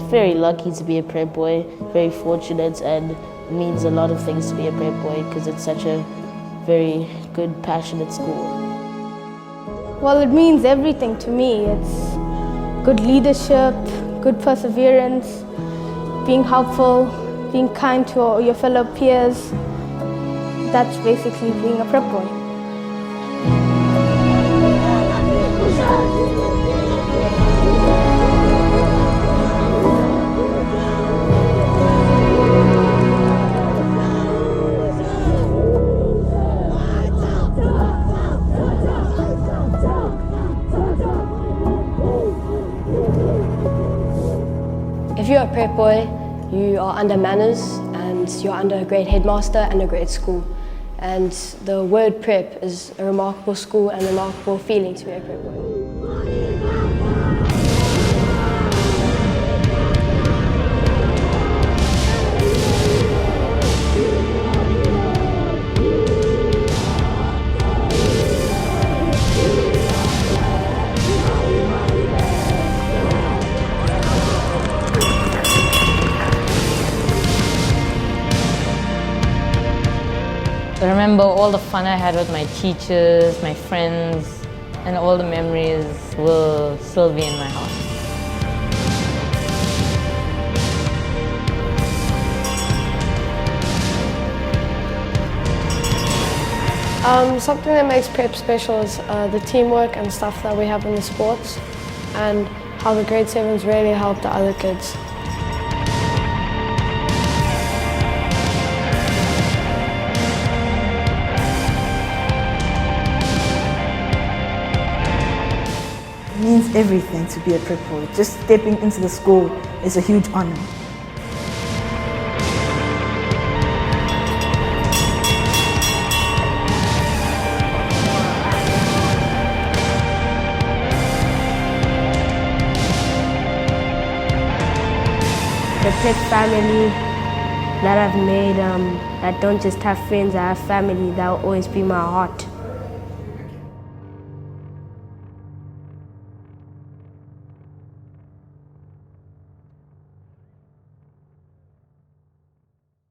Very lucky to be a prep boy, very fortunate, and it means a lot of things to be a prep boy because it's such a very good, passionate school. Well, it means everything to me. It's good leadership, good perseverance, being helpful, being kind to your fellow peers. That's basically being a prep boy. If you're a prep boy, you are under manners and you're under a great headmaster and a great school. And the word prep is a remarkable school and a remarkable feeling to be a prep boy. I remember all the fun I had with my teachers, my friends, and all the memories will still be in my heart. Something that makes prep special is the teamwork and stuff that we have in the sports, and how the grade 7s really help the other kids. It means everything to be a prep boy. Just stepping into the school is a huge honor. The prep family that I've made, that don't just have friends, I have family that will always be my heart.